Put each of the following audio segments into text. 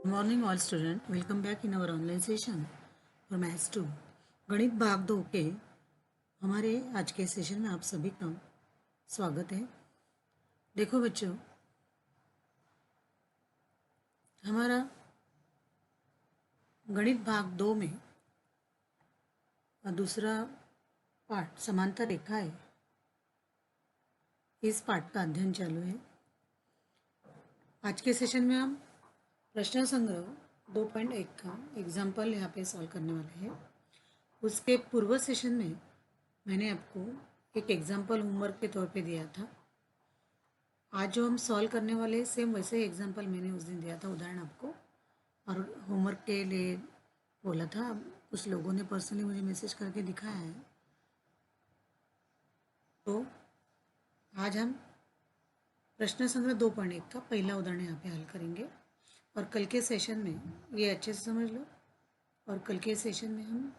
Morning all student, welcome back in our online session for maths 2 गणित भाग 2 के हमारे आज के सेशन में आप सभी का स्वागत है। देखो बच्चों, हमारा गणित भाग 2 में दूसरा पार्ट समांतर रेखा है। इस पार्ट का अध्ययन चालू है। आज के सेशन में हम प्रश्न संग्रह 2.1 का एग्जाम्पल यहाँ पे सॉल्व करने वाले हैं। उसके पूर्व सेशन में मैंने आपको एक एग्जाम्पल होमवर्क के तौर पे दिया था। आज जो हम सॉल्व करने वाले सेम वैसे ही एग्जाम्पल मैंने उस दिन दिया था, उदाहरण आपको, और होमवर्क के लिए बोला था। कुछ लोगों ने पर्सनली मुझे मैसेज करके दिखाया है। तो आज हम प्रश्न संग्रह 2.1 का पहला उदाहरण यहाँ पे हल करेंगे और कल के सेशन में ये अच्छे से समझ लो, और कल के सेशन में हम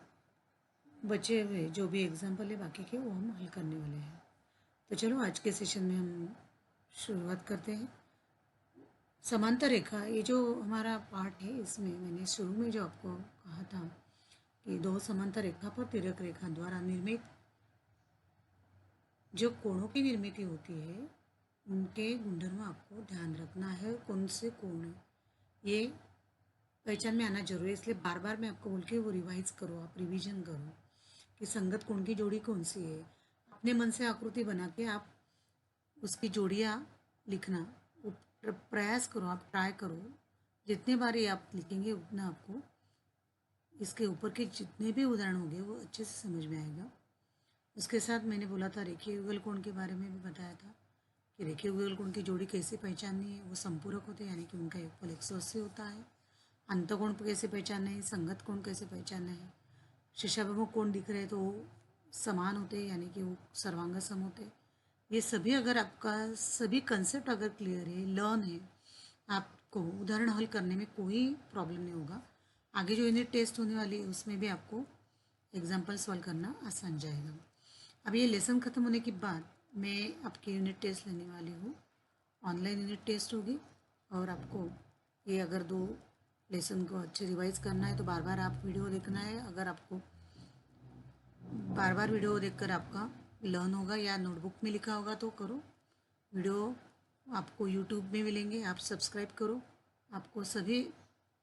बचे हुए जो भी एग्जाम्पल है बाकी के वो हम हल करने वाले हैं। तो चलो आज के सेशन में हम शुरुआत करते हैं। समांतर रेखा, ये जो हमारा पार्ट है, इसमें मैंने शुरू में जो आपको कहा था कि दो समांतर रेखा पर तिर्यक रेखा द्वारा निर्मित जो कोणों की निर्मित होती है उनके गुणधर्म आपको ध्यान रखना है। कौन से कोण है ये पहचान में आना जरूरी है, इसलिए बार बार मैं आपको बोल के वो रिवाइज करो, आप रिवीजन करो कि संगत कोण की जोड़ी कौन सी है। अपने मन से आकृति बना के आप उसकी जोड़ियाँ लिखना प्रयास करो, आप ट्राई करो। जितने बार ये आप लिखेंगे उतना आपको इसके ऊपर के जितने भी उदाहरण होंगे वो अच्छे से समझ में आएगा। उसके साथ मैंने बोला था रेखीय युगल कोण के बारे में भी बताया था कि रेखीय युगल कोण की जोड़ी कैसे पहचाननी है। वो संपूरक होते हैं, यानी कि उनका योगफल 180 होता है। अंतकोण कैसे पहचानना है, संगत कोण कैसे पहचानना है। शीर्षाभिमुख कोण दिख रहे हैं तो समान होते हैं, यानी कि वो सर्वांग सम होते हैं। ये सभी अगर आपका सभी कंसेप्ट अगर क्लियर है, लर्न है, आपको उदाहरण हल करने में कोई प्रॉब्लम नहीं होगा। आगे जो यूनिट टेस्ट होने वाली है उसमें भी आपको एग्जाम्पल सॉल्व करना आसान जाएगा। अब ये लेसन ख़त्म होने के बाद मैं आपकी यूनिट टेस्ट लेने वाली हूँ। ऑनलाइन यूनिट टेस्ट होगी और आपको ये अगर दो लेसन को अच्छे रिवाइज करना है तो बार बार आप वीडियो देखना है। अगर आपको बार बार वीडियो देखकर आपका लर्न होगा या नोटबुक में लिखा होगा तो करो। वीडियो आपको यूट्यूब में मिलेंगे, आप सब्सक्राइब करो। आपको सभी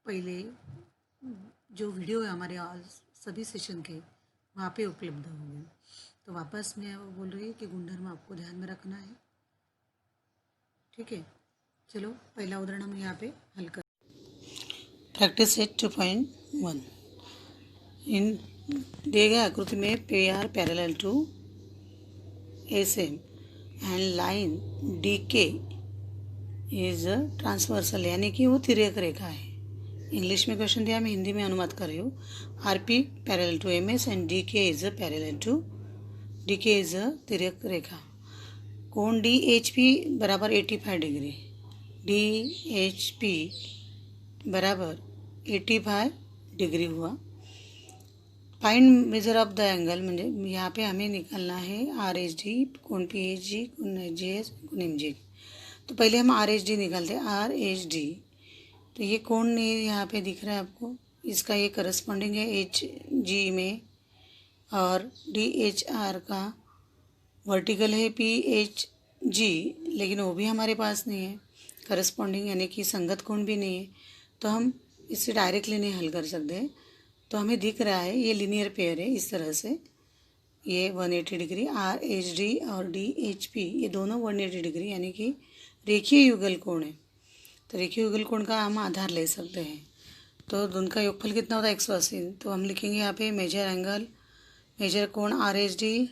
पहले जो वीडियो है हमारे सभी सेशन के वहाँ पे उपलब्ध होंगे। तो वापस मैं बोल रही हूँ कि गुणधर्म आपको ध्यान में रखना है, ठीक है। चलो पहला उदाहरण हम यहाँ पे हल कर प्रैक्टिस सेट 2.1। इन दिए गए आकृति में P R parallel to S M and line D K is transversal, यानी कि वो तिर्यक रेखा है। इंग्लिश में क्वेश्चन दिया, मैं हिंदी में अनुवाद कर रही हूँ। R P parallel to M S and D K is parallel to D K is तिर्यक रेखा। कोण डी एच पी बराबर 85 डिग्री, डी एच पी बराबर 85 डिग्री हुआ। Find measure of the angle, म्हणजे यहाँ पे हमें निकालना है आर एच डी, कोण पी एच जी, कोण जे एस, कोण एम जी। तो पहले हम आर एच डी निकालते हैं, आर एच डी। तो ये कोण यहाँ पे दिख रहा है आपको, इसका ये करस्पॉन्डिंग है एच जी में, और डी एच आर का वर्टिकल है पी एच जी, लेकिन वो भी हमारे पास नहीं है करस्पॉन्डिंग, यानी कि संगत कोण भी नहीं है। तो हम इससे डायरेक्टली नहीं हल कर सकते। तो हमें दिख रहा है ये लीनियर पेयर है इस तरह से, ये 180 डिग्री आर एच डी और डी एच पी, ये दोनों 180 डिग्री यानी कि रेखीय युगल कोण है। तो रेखीय युगल कोण का हम आधार ले सकते हैं। तो दोनों का योगफल कितना होता है 180। तो हम लिखेंगे यहाँ पे मेजर एंगल, मेजर कोण R H D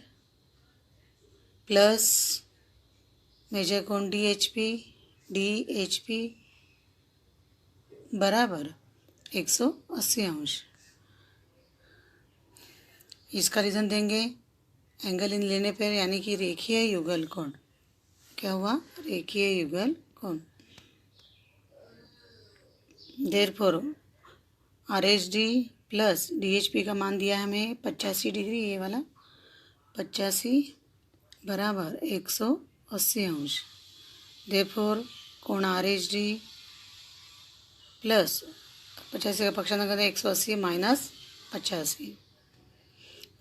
plus major कोण डी एच पी बराबर 180 अंश। इसका रीज़न देंगे एंगल इन लेने पर, यानी कि रेखीय युगल कोण। क्या हुआ? रेखीय युगल कोण। Therefore are H D plus D H P का मान दिया हमें 85 डिग्री, ये वाला 85 बराबर 180 अंश। देयरफॉर कोण आर एच डी प्लस 85 का पक्षांतर करते 180 माइनस 85।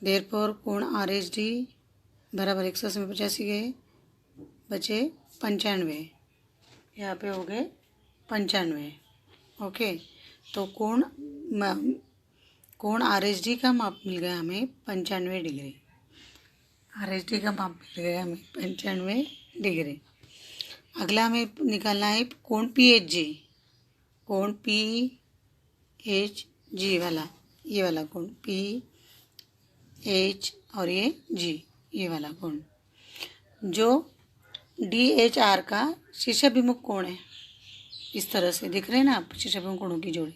देयरफॉर कोण आर एच डी बराबर 180 में 85 गए, बचे 95। यहाँ पे हो गए 95। ओके, तो कोण आर एच डी का माप मिल गया हमें 95 डिग्री। आर एच डी का माप मिल गया हमें 95 डिग्री। अगला हमें निकालना है कोण पी एच जी। कोण पी एच जी वाला, ये वाला कोण पी एच और ये जी, ये वाला कोण जो डी एच आर का शीर्षाभिमुख कोण है। इस तरह से दिख रहे हैं ना आप, शीर्षाभिमुख कोणों की जोड़ी।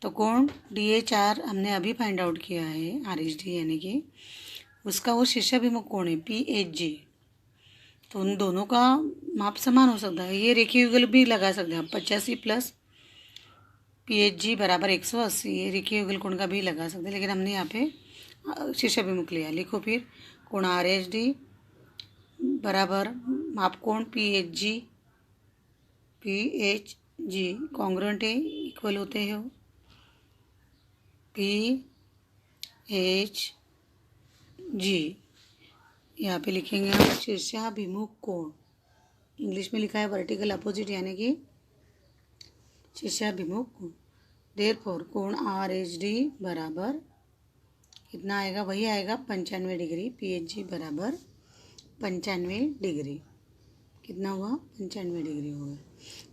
तो कोण डी एच आर हमने अभी फाइंड आउट किया है, आर एच डी यानी कि उसका वो शीर्षाभिमुख कोण है पी एच जी। तो उन दोनों का माप समान हो सकता है। ये रेखीय युगल भी लगा सकते हैं आप, 85 प्लस पी एच जी बराबर 180, ये रेखीय युगल कोण का भी लगा सकते हैं, लेकिन हमने यहाँ पे शीर्षाभिमुख लिया। लिखो फिर कोण आर एच डी बराबर माप कोण पी एच जी कॉन्ग्रुएंट है, इक्वल होते हैं वो पी एच जी। यहाँ पे लिखेंगे हम शीर्षाभिमुख कोण, इंग्लिश में लिखा है वर्टिकल अपोजिट यानी कि शीर्षाभिमुख कोण। देयरफॉर कोण आर एच डी बराबर कितना आएगा, वही आएगा 95 डिग्री। पी एच जी बराबर 95 डिग्री। कितना हुआ, 95 डिग्री हो गया।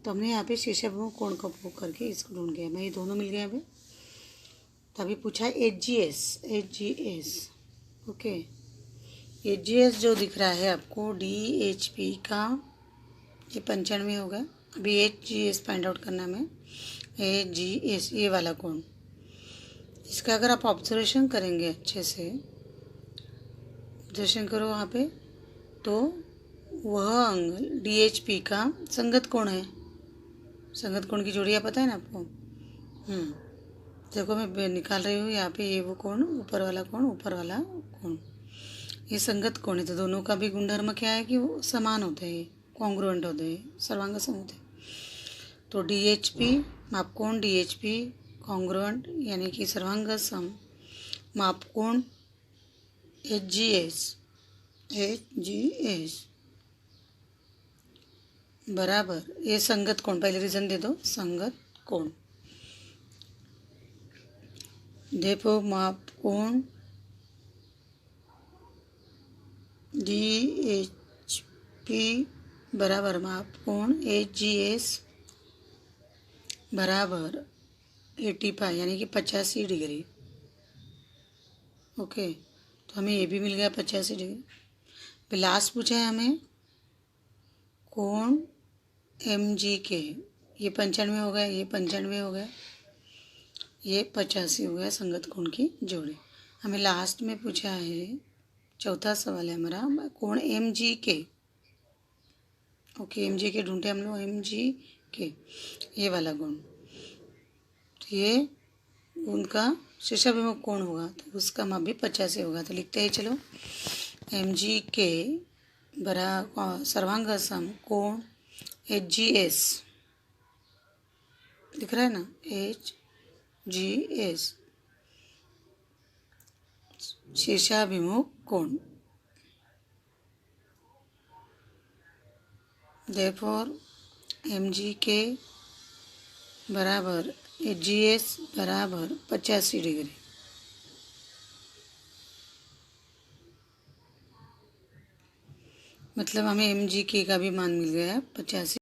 तो हमने यहाँ पे शीर्षाभिमुख कोण का उपयोग करके इसको ढूंढ गया। मैं ये दोनों मिल गए अभी। तो अभी पूछा है H G S. Okay, H G S जो दिख रहा है आपको डी एच पी का, ये 95 होगा। अभी H G S find out करना है हमें। एच जी एस ये वाला कोण, इसका अगर आप ऑब्जर्वेशन करेंगे अच्छे से, ऑब्जर्वेशन करो वहाँ पे, तो वह एंगल डी एच पी का संगत कोण है। संगत कोण की जोड़ियाँ पता है ना आपको। देखो मैं निकाल रही हूँ यहाँ पे, ये वो कोण, ऊपर वाला कोण, ऊपर वाला कोण, ये संगत कोण है। तो दोनों का भी गुणधर्म क्या है कि वो समान होते हैं, कॉन्ग्रुएंट होते हैं, सर्वांगसम होते हैं। तो डी एच पी माप कोण डी एच पी कॉन्ग्रुएंट यानी कि सर्वांगसम माप कोण एच जी एस बराबर ये संगत कोण, पहले रीजन दे दो, संगत कोण। देखो माप कोण डी एच पी बराबर माप कोण एच जी एस बराबर 85 यानी कि 85 डिग्री। ओके, तो हमें ये भी मिल गया 85 डिग्री। फिर लास्ट पूछा है हमें कोण एम जी के, ये 95 हो गया, ये 95 हो गया, ये 85 हो गया, संगत कोण की जोड़ी। हमें लास्ट में पूछा है, चौथा सवाल है हमारा, कोण एम जी के। ओके, एम जी के ढूंढते हम लोग, एम जी के ये वाला कोण, तो ये उनका शीर्षाभिमुख कोण होगा, तो उसका माप भी 85 होगा। तो लिखते हैं चलो, एम जी के बराबर सर्वांगसम कोण एच जी एस, दिख रहा है ना, एच जी एस शीर्षाभिमुख कोण। देयरफॉर एम जी के बराबर एच जी एस बराबर 85 डिग्री। मतलब हमें एम जी के का भी मान मिल गया 85।